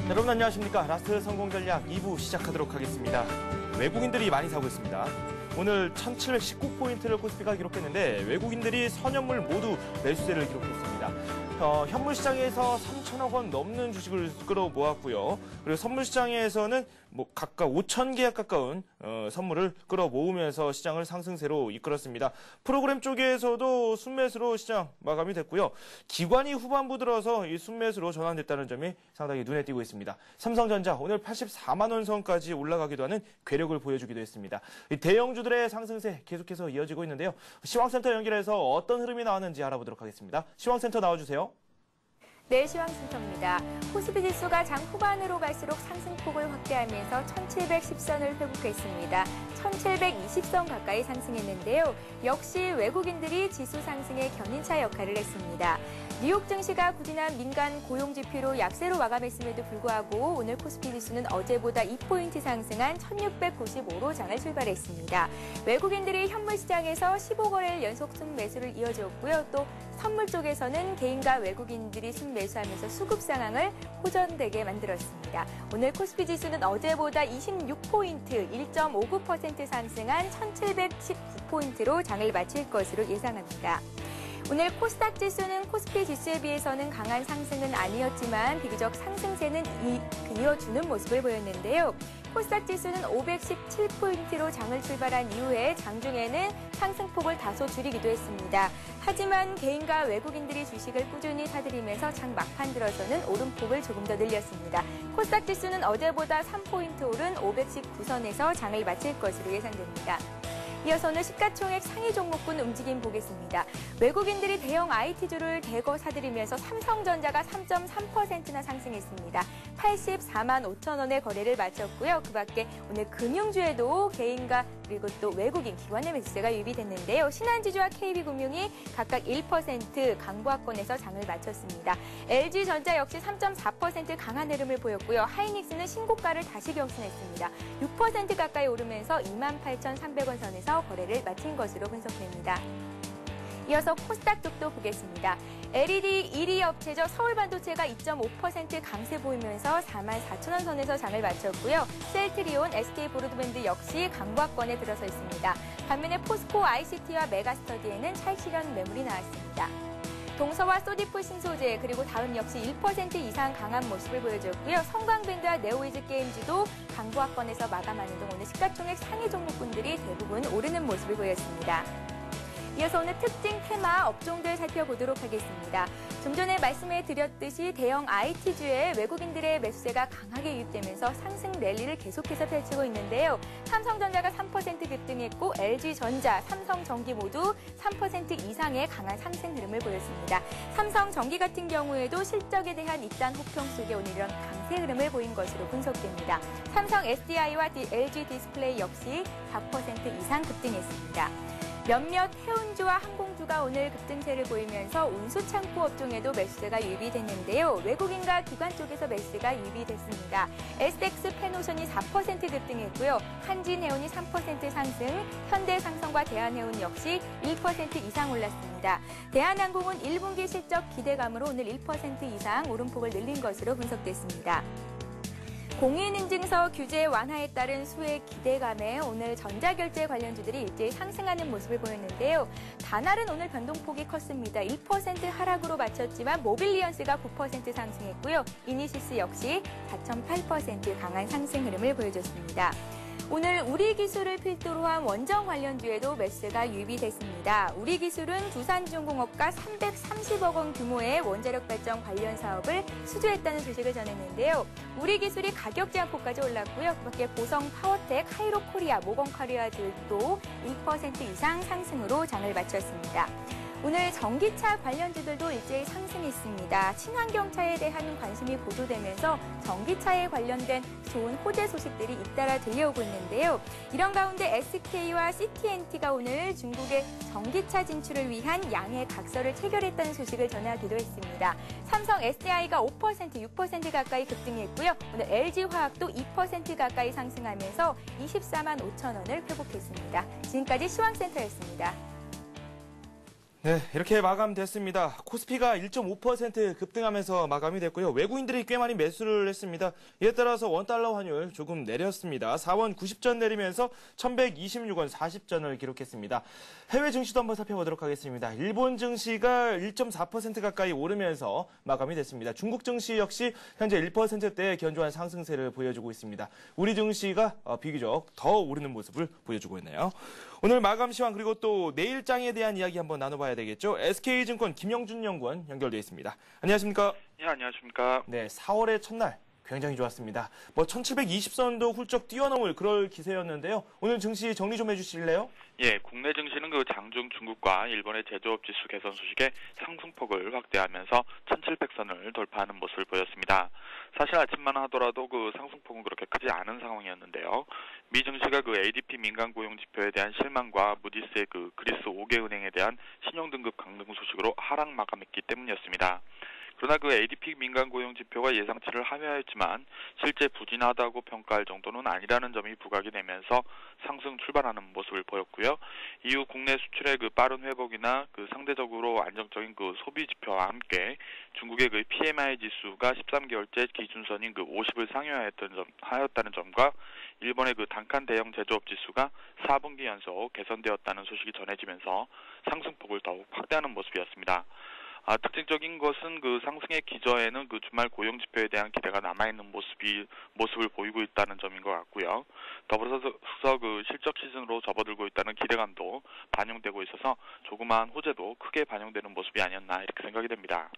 여러분 안녕하십니까. 라스트 성공 전략 2부 시작하도록 하겠습니다. 외국인들이 많이 사고 있습니다. 오늘 1719포인트를 코스피가 기록했는데 외국인들이 선현물 모두 매수세를 기록했습니다. 현물 시장에서 3천억 원 넘는 주식을 끌어모았고요. 그리고 선물 시장에서는 각각 5천 개에 가까운 선물을 끌어모으면서 시장을 상승세로 이끌었습니다. 프로그램 쪽에서도 순매수로 시장 마감이 됐고요. 기관이 후반부 들어서 이 순매수로 전환됐다는 점이 상당히 눈에 띄고 있습니다. 삼성전자 오늘 84만 원 선까지 올라가기도 하는 괴력을 보여주기도 했습니다. 이 대형주들의 상승세 계속해서 이어지고 있는데요. 시황센터 연결해서 어떤 흐름이 나왔는지 알아보도록 하겠습니다. 시황센터 나와주세요. 네, 시황센터입니다. 코스피 지수가 장 후반으로 갈수록 상승폭을 확대하면서 1710선을 회복했습니다. 1720선 가까이 상승했는데요. 역시 외국인들이 지수 상승의 견인차 역할을 했습니다. 뉴욕 증시가 부진한 민간 고용 지표로 약세로 마감했음에도 불구하고 오늘 코스피 지수는 어제보다 2포인트 상승한 1695로 장을 출발했습니다. 외국인들이 현물 시장에서 15거래일 연속 순매수를 이어줬고요. 또 선물 쪽에서는 개인과 외국인들이 순매수하면서 수급 상황을 호전되게 만들었습니다. 오늘 코스피 지수는 어제보다 26포인트, 1.59% 상승한 1719포인트로 장을 마칠 것으로 예상합니다. 오늘 코스닥 지수는 코스피 지수에 비해서는 강한 상승은 아니었지만 비교적 상승세는 이어주는 모습을 보였는데요. 코스닥 지수는 517포인트로 장을 출발한 이후에 장중에는 상승폭을 다소 줄이기도 했습니다. 하지만 개인과 외국인들이 주식을 꾸준히 사들이면서 장 막판 들어서는 오름폭을 조금 더 늘렸습니다. 코스닥 지수는 어제보다 3포인트 오른 519선에서 장을 마칠 것으로 예상됩니다. 이어서는 시가총액 상위 종목군 움직임 보겠습니다. 외국인들이 대형 IT주를 대거 사들이면서 삼성전자가 3.3%나 상승했습니다. 84만 5천 원의 거래를 마쳤고요. 그 밖에 오늘 금융주에도 개인과 그리고 또 외국인 기관의 매수세가 유입이 됐는데요. 신한지주와 KB금융이 각각 1% 강보합권에서 장을 마쳤습니다. LG전자 역시 3.4% 강한 흐름을 보였고요. 하이닉스는 신고가를 다시 경신했습니다. 6% 가까이 오르면서 28,300원 선에서 거래를 마친 것으로 분석됩니다. 이어서 코스닥 쪽도 보겠습니다. LED 1위 업체죠. 서울반도체가 2.5% 강세 보이면서 44,000원 선에서 장을 마쳤고요. 셀트리온, SK브로드밴드 역시 강보합권에 들어서 있습니다. 반면에 포스코 ICT와 메가스터디에는 차익 실현 매물이 나왔습니다. 동서와 소디프 신소재 그리고 다음 역시 1% 이상 강한 모습을 보여줬고요. 성광밴드와 네오이즈 게임즈도 강보합권에서 마감하는 등 오늘 시가총액 상위 종목군들이 대부분 오르는 모습을 보였습니다. 이어서 오늘 특징 테마 업종들 살펴보도록 하겠습니다. 좀 전에 말씀해 드렸듯이 대형 IT주에 외국인들의 매수세가 강하게 유입되면서 상승 랠리를 계속해서 펼치고 있는데요. 삼성전자가 3% 급등했고 LG전자, 삼성전기 모두 3% 이상의 강한 상승 흐름을 보였습니다. 삼성전기 같은 경우에도 실적에 대한 잇단 호평 속에 오늘 이런 강세 흐름을 보인 것으로 분석됩니다. 삼성 SDI와 LG 디스플레이 역시 4% 이상 급등했습니다. 몇몇 해운주와 항공주가 오늘 급등세를 보이면서 운수창고 업종에도 매수세가 유입이 됐는데요. 외국인과 기관 쪽에서 매수세가 유입이 됐습니다. SX 페노션이 4% 급등했고요. 한진해운이 3% 상승, 현대상성과 대한해운 역시 1% 이상 올랐습니다. 대한항공은 1분기 실적 기대감으로 오늘 1% 이상 오름폭을 늘린 것으로 분석됐습니다. 공인인증서 규제 완화에 따른 수혜 기대감에 오늘 전자결제 관련주들이 일제히 상승하는 모습을 보였는데요. 다날은 오늘 변동폭이 컸습니다. 1% 하락으로 마쳤지만 모빌리언스가 9% 상승했고요. 이니시스 역시 4.8% 강한 상승 흐름을 보여줬습니다. 오늘 우리기술을 필두로 한 원전 관련주에도 매수세가 유입이 됐습니다. 우리기술은 두산중공업과 330억 원 규모의 원자력 발전 관련 사업을 수주했다는 소식을 전했는데요. 우리기술이 가격 제한폭까지 올랐고요. 그밖에 보성 파워텍, 하이로코리아, 모건코리아들도 2% 이상 상승으로 장을 마쳤습니다. 오늘 전기차 관련주들도 일제히 상승했습니다. 친환경차에 대한 관심이 보도되면서 전기차에 관련된 좋은 호재 소식들이 잇따라 들려오고 있는데요. 이런 가운데 SK와 CT&T가 오늘 중국의 전기차 진출을 위한 양해 각서를 체결했다는 소식을 전하기도 했습니다. 삼성 SDI가 5%, 6% 가까이 급등했고요. 오늘 LG화학도 2% 가까이 상승하면서 24만 5천 원을 회복했습니다. 지금까지 시황센터였습니다. 네, 이렇게 마감됐습니다. 코스피가 1.5% 급등하면서 마감이 됐고요. 외국인들이 꽤 많이 매수를 했습니다. 이에 따라서 원달러 환율 조금 내렸습니다. 4원 90전 내리면서 1126원 40전을 기록했습니다. 해외 증시도 한번 살펴보도록 하겠습니다. 일본 증시가 1.4% 가까이 오르면서 마감이 됐습니다. 중국 증시 역시 현재 1%대의 견조한 상승세를 보여주고 있습니다. 우리 증시가 비교적 더 오르는 모습을 보여주고 있네요. 오늘 마감 시황 그리고 또 내일장에 대한 이야기 한번 나눠봐야 되겠죠. SK증권 김영준 연구원 연결되어 있습니다. 안녕하십니까? 예, 안녕하십니까? 네, 4월의 첫날 굉장히 좋았습니다. 1720선도 훌쩍 뛰어넘을 그럴 기세였는데요. 오늘 증시 정리 좀 해주실래요? 예, 국내 증시는 그 장중 중국과 일본의 제조업 지수 개선 소식에 상승폭을 확대하면서 1700선을 돌파하는 모습을 보였습니다. 사실 아침만 하더라도 그 상승폭은 그렇게 크지 않은 상황이었는데요. 미 증시가 그 ADP 민간 고용 지표에 대한 실망과 무디스의 그 그리스 5개 은행에 대한 신용 등급 강등 소식으로 하락 마감했기 때문이었습니다. 그러나 그 ADP 민간 고용 지표가 예상치를 하회하였지만 실제 부진하다고 평가할 정도는 아니라는 점이 부각이 되면서 상승 출발하는 모습을 보였고요. 이후 국내 수출의 그 빠른 회복이나 그 상대적으로 안정적인 그 소비 지표와 함께 중국의 그 PMI 지수가 13개월째 기준선인 그 50을 상회하였다는 점과 일본의 그 단칸 대형 제조업 지수가 4분기 연속 개선되었다는 소식이 전해지면서 상승폭을 더욱 확대하는 모습이었습니다. 특징적인 것은 그 상승의 기저에는 그 주말 고용 지표에 대한 기대가 남아있는 모습을 보이고 있다는 점인 것 같고요. 더불어서 그 실적 시즌으로 접어들고 있다는 기대감도 반영되고 있어서 조그마한 호재도 크게 반영되는 모습이 아니었나 이렇게 생각이 됩니다.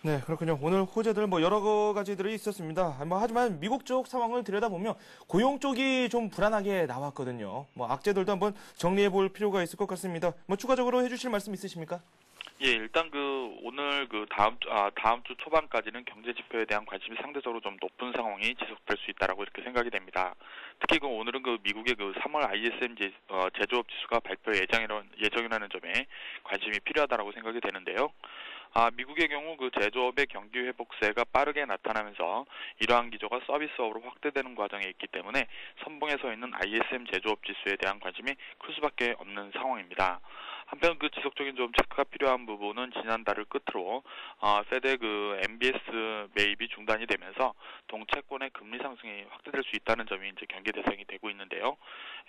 네, 그렇군요. 오늘 호재들 여러 가지들이 있었습니다. 하지만 미국 쪽 상황을 들여다보면 고용 쪽이 좀 불안하게 나왔거든요. 악재들도 한번 정리해 볼 필요가 있을 것 같습니다. 추가적으로 해주실 말씀 있으십니까? 예, 일단 오늘 다음 주 초반까지는 경제 지표에 대한 관심이 상대적으로 좀 높은 상황이 지속될 수 있다라고 이렇게 생각이 됩니다. 특히 오늘은 미국의 3월 ISM 제조업 지수가 발표 예정이라는 점에 관심이 필요하다라고 생각이 되는데요. 미국의 경우 제조업의 경기 회복세가 빠르게 나타나면서 이러한 기조가 서비스업으로 확대되는 과정에 있기 때문에 선봉에 서 있는 ISM 제조업 지수에 대한 관심이 클 수밖에 없는 상황입니다. 한편 지속적인 좀 체크가 필요한 부분은 지난달을 끝으로 페드의 MBS 매입이 중단이 되면서 동채권의 금리 상승이 확대될 수 있다는 점이 이제 경계 대상이 되고 있는데요.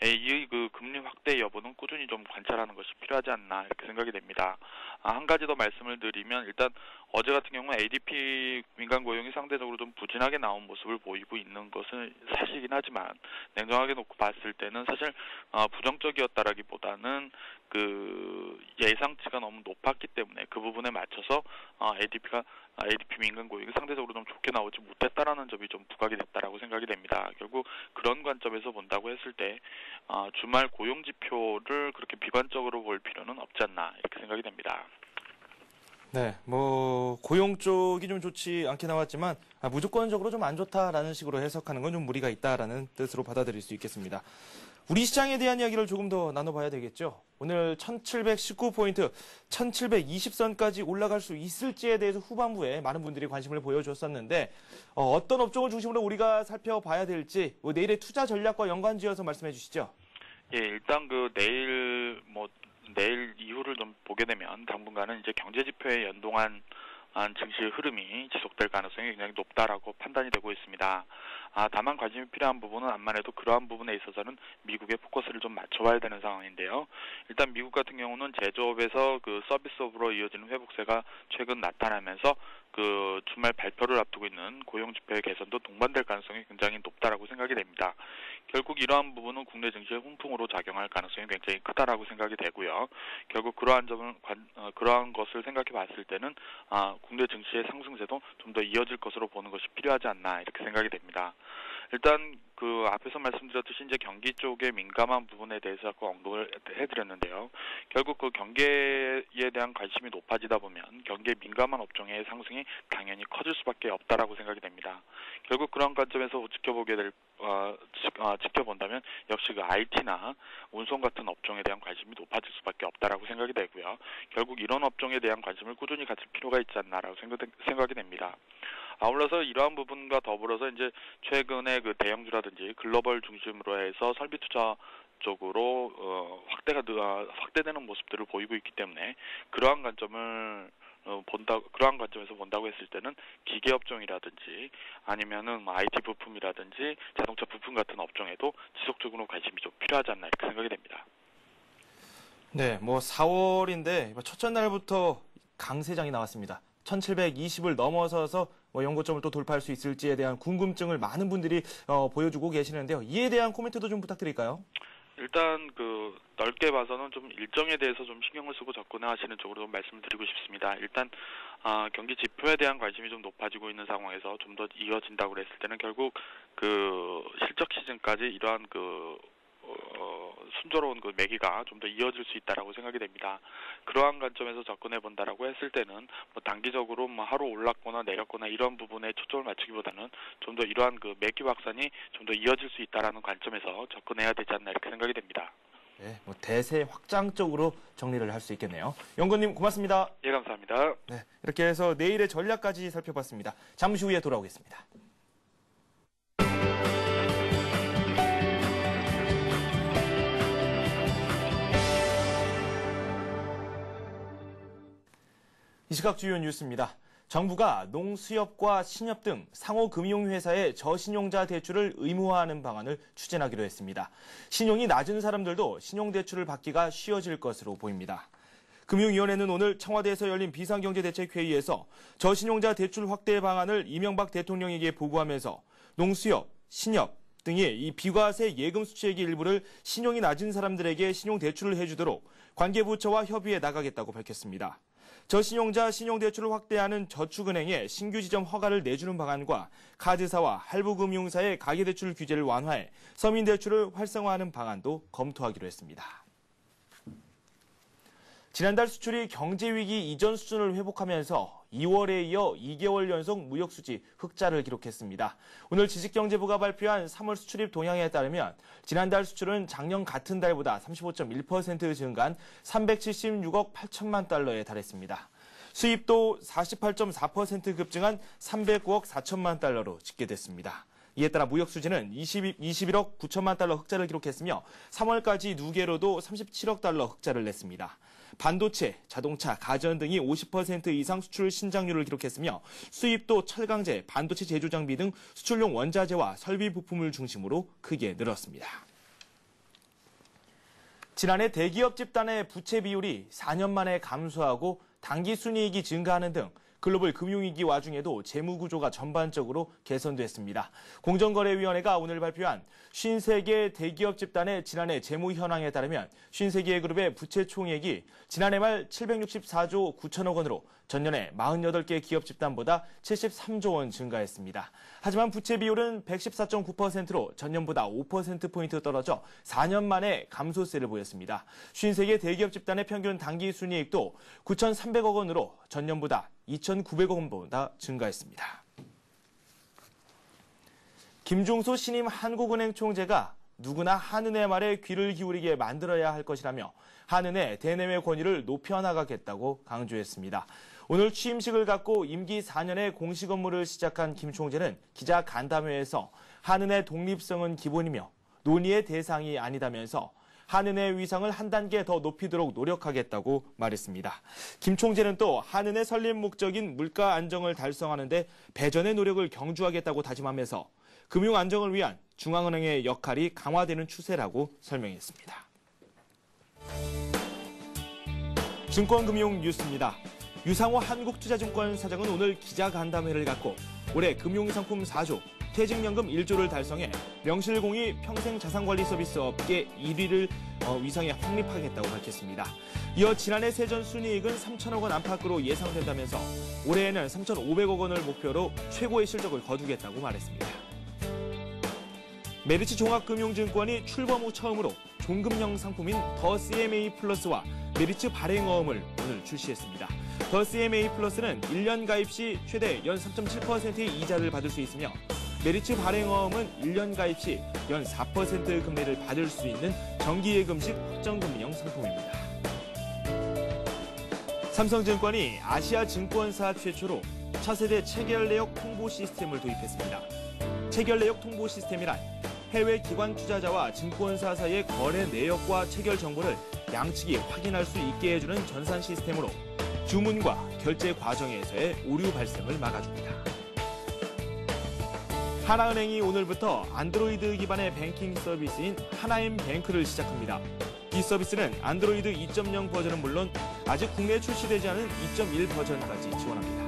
이 금리 확대 여부는 꾸준히 좀 관찰하는 것이 필요하지 않나 이렇게 생각이 됩니다. 한 가지 더 말씀을 드리면 일단 어제 같은 경우는 ADP 민간 고용이 상대적으로 좀 부진하게 나온 모습을 보이고 있는 것은 사실이긴 하지만 냉정하게 놓고 봤을 때는 사실 부정적이었다라기보다는 예상치가 너무 높았기 때문에 그 부분에 맞춰서 ADP 민간 고용이 상대적으로 좀 좋게 나오지 못했다라는 점이 좀 부각이 됐다라고 생각이 됩니다. 결국 그런 관점에서 본다고 했을 때 주말 고용 지표를 그렇게 비관적으로 볼 필요는 없지 않나 이렇게 생각이 됩니다. 네, 고용 쪽이 좀 좋지 않게 나왔지만 무조건적으로 좀 안 좋다라는 식으로 해석하는 건 좀 무리가 있다라는 뜻으로 받아들일 수 있겠습니다. 우리 시장에 대한 이야기를 조금 더 나눠봐야 되겠죠. 오늘 1719포인트, 1720선까지 올라갈 수 있을지에 대해서 후반부에 많은 분들이 관심을 보여줬었는데 어떤 업종을 중심으로 우리가 살펴봐야 될지 내일의 투자 전략과 연관지어서 말씀해 주시죠. 예, 일단 내일 이후를 좀 보게 되면 당분간은 이제 경제 지표에 연동한 증시의 흐름이 지속될 가능성이 굉장히 높다라고 판단이 되고 있습니다. 다만 관심이 필요한 부분은 암만 해도 그러한 부분에 있어서는 미국의 포커스를 좀 맞춰봐야 되는 상황인데요. 일단 미국 같은 경우는 제조업에서 서비스업으로 이어지는 회복세가 최근 나타나면서 주말 발표를 앞두고 있는 고용 지표의 개선도 동반될 가능성이 굉장히 높다라고 생각이 됩니다. 결국 이러한 부분은 국내 증시의 훈풍으로 작용할 가능성이 굉장히 크다라고 생각이 되고요. 결국 그러한 것을 생각해 봤을 때는 국내 증시의 상승세도 좀 더 이어질 것으로 보는 것이 필요하지 않나 이렇게 생각이 됩니다. 일단 앞에서 말씀드렸듯이 이제 경기 쪽에 민감한 부분에 대해서 자꾸 언급을 해드렸는데요. 결국 경계에 대한 관심이 높아지다 보면 경기에 민감한 업종의 상승이 당연히 커질 수밖에 없다라고 생각이 됩니다. 결국 그런 관점에서 지켜본다면 역시 IT나 운송 같은 업종에 대한 관심이 높아질 수밖에 없다라고 생각이 되고요. 결국 이런 업종에 대한 관심을 꾸준히 가질 필요가 있지 않나라고 생각이 됩니다. 아울러서 이러한 부분과 더불어서 이제 최근에 대형주라든지 글로벌 중심으로 해서 설비 투자 지속적으로 확대되는 모습들을 보이고 있기 때문에 그러한 관점에서 본다고 했을 때는 기계 업종이라든지 아니면은 IT 부품이라든지 자동차 부품 같은 업종에도 지속적으로 관심이 좀 필요하지 않나 이렇게 생각이 됩니다. 네, 4월인데 첫째 날부터 강세장이 나왔습니다. 1720을 넘어서서 연고점을 또 돌파할 수 있을지에 대한 궁금증을 많은 분들이 보여주고 계시는데요. 이에 대한 코멘트도 좀 부탁드릴까요? 일단 넓게 봐서는 좀 일정에 대해서 좀 신경을 쓰고 접근하시는 쪽으로 좀 말씀을 드리고 싶습니다. 일단 경기 지표에 대한 관심이 좀 높아지고 있는 상황에서 좀 더 이어진다고 했을 때는 결국 실적 시즌까지 이러한 순조로운 매기가 좀 더 이어질 수 있다라고 생각이 됩니다. 그러한 관점에서 접근해 본다라고 했을 때는 단기적으로 하루 올랐거나 내렸거나 이런 부분에 초점을 맞추기보다는 좀 더 이러한 매기 확산이 좀 더 이어질 수 있다라는 관점에서 접근해야 되지 않나 이렇게 생각이 됩니다. 네, 대세 확장적으로 정리를 할 수 있겠네요. 연구원님 고맙습니다. 예, 감사합니다. 네, 이렇게 해서 내일의 전략까지 살펴봤습니다. 잠시 후에 돌아오겠습니다. 이 시각 주요 뉴스입니다. 정부가 농수협과 신협 등 상호금융회사의 저신용자 대출을 의무화하는 방안을 추진하기로 했습니다. 신용이 낮은 사람들도 신용대출을 받기가 쉬워질 것으로 보입니다. 금융위원회는 오늘 청와대에서 열린 비상경제대책회의에서 저신용자 대출 확대 방안을 이명박 대통령에게 보고하면서 농수협, 신협 등이 이 비과세 예금 수취액의 일부를 신용이 낮은 사람들에게 신용대출을 해주도록 관계부처와 협의해 나가겠다고 밝혔습니다. 저신용자 신용대출을 확대하는 저축은행에 신규 지점 허가를 내주는 방안과 카드사와 할부금융사의 가계대출 규제를 완화해 서민대출을 활성화하는 방안도 검토하기로 했습니다. 지난달 수출이 경제위기 이전 수준을 회복하면서 2월에 이어 2개월 연속 무역수지 흑자를 기록했습니다. 오늘 지식경제부가 발표한 3월 수출입 동향에 따르면 지난달 수출은 작년 같은 달보다 35.1% 증가한 376억 8천만 달러에 달했습니다. 수입도 48.4% 급증한 309억 4천만 달러로 집계됐습니다. 이에 따라 무역수지는 21억 9천만 달러 흑자를 기록했으며 3월까지 누계로도 37억 달러 흑자를 냈습니다. 반도체, 자동차, 가전 등이 50% 이상 수출 신장률을 기록했으며 수입도 철강제, 반도체 제조 장비 등 수출용 원자재와 설비 부품을 중심으로 크게 늘었습니다. 지난해 대기업 집단의 부채 비율이 4년 만에 감소하고 당기순이익이 증가하는 등 글로벌 금융위기 와중에도 재무구조가 전반적으로 개선됐습니다. 공정거래위원회가 오늘 발표한 53개 대기업 집단의 지난해 재무 현황에 따르면 53개 그룹의 부채 총액이 지난해 말 764조 9천억 원으로 전년에 48개 기업 집단보다 73조 원 증가했습니다. 하지만 부채 비율은 114.9%로 전년보다 5%포인트 떨어져 4년 만에 감소세를 보였습니다. 53개 대기업 집단의 평균 당기순이익도 9,300억 원으로 전년보다 2,900억 원보다 증가했습니다. 김중수 신임 한국은행 총재가 누구나 한은의 말에 귀를 기울이게 만들어야 할 것이라며 한은의 대내외 권위를 높여나가겠다고 강조했습니다. 오늘 취임식을 갖고 임기 4년의 공식 업무를 시작한 김 총재는 기자 간담회에서 한은의 독립성은 기본이며 논의의 대상이 아니다면서 한은의 위상을 한 단계 더 높이도록 노력하겠다고 말했습니다. 김 총재는 또 한은의 설립 목적인 물가 안정을 달성하는 데 배전의 노력을 경주하겠다고 다짐하면서 금융 안정을 위한 중앙은행의 역할이 강화되는 추세라고 설명했습니다. 증권금융 뉴스입니다. 유상호 한국투자증권 사장은 오늘 기자간담회를 갖고 올해 금융상품 4조, 퇴직연금 1조를 달성해 명실공히 평생자산관리 서비스 업계 1위를 위상에 확립하겠다고 밝혔습니다. 이어 지난해 세전 순이익은 3천억 원 안팎으로 예상된다면서 올해에는 3,500억 원을 목표로 최고의 실적을 거두겠다고 말했습니다. 메리츠 종합금융증권이 출범 후 처음으로 종금형 상품인 더 CMA 플러스와 메리츠 발행어음을 오늘 출시했습니다. 더 CMA 플러스는 1년 가입 시 최대 연 3.7%의 이자를 받을 수 있으며 메리츠 발행어음은 1년 가입 시 연 4% 금리를 받을 수 있는 정기예금식 확정금리형 상품입니다. 삼성증권이 아시아 증권사 최초로 차세대 체결내역 통보 시스템을 도입했습니다. 체결내역 통보 시스템이란 해외 기관 투자자와 증권사 사이의 거래 내역과 체결 정보를 양측이 확인할 수 있게 해주는 전산 시스템으로 주문과 결제 과정에서의 오류 발생을 막아줍니다. 하나은행이 오늘부터 안드로이드 기반의 뱅킹 서비스인 하나엠뱅크를 시작합니다. 이 서비스는 안드로이드 2.0 버전은 물론 아직 국내에 출시되지 않은 2.1 버전까지 지원합니다.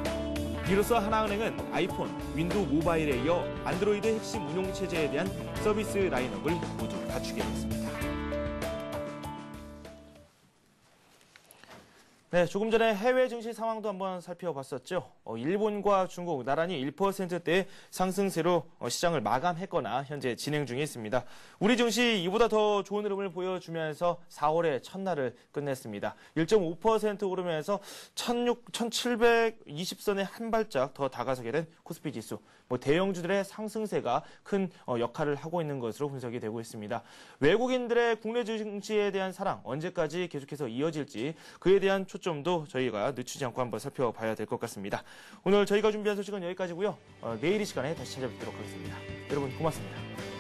이로써 하나은행은 아이폰, 윈도우 모바일에 이어 안드로이드 핵심 운용체제에 대한 서비스 라인업을 모두 갖추게 됐습니다. 네, 조금 전에 해외 증시 상황도 한번 살펴봤었죠. 일본과 중국 나란히 1%대의 상승세로 시장을 마감했거나 현재 진행 중에 있습니다. 우리 증시 이보다 더 좋은 흐름을 보여주면서 4월의 첫날을 끝냈습니다. 1.5% 오르면서 1720선에 한 발짝 더 다가서게 된 코스피 지수. 대형주들의 상승세가 큰 역할을 하고 있는 것으로 분석이 되고 있습니다. 외국인들의 국내 증시에 대한 사랑 언제까지 계속해서 이어질지 그에 대한 초점도 저희가 늦추지 않고 한번 살펴봐야 될 것 같습니다. 오늘 저희가 준비한 소식은 여기까지고요. 내일 이 시간에 다시 찾아뵙도록 하겠습니다. 여러분 고맙습니다.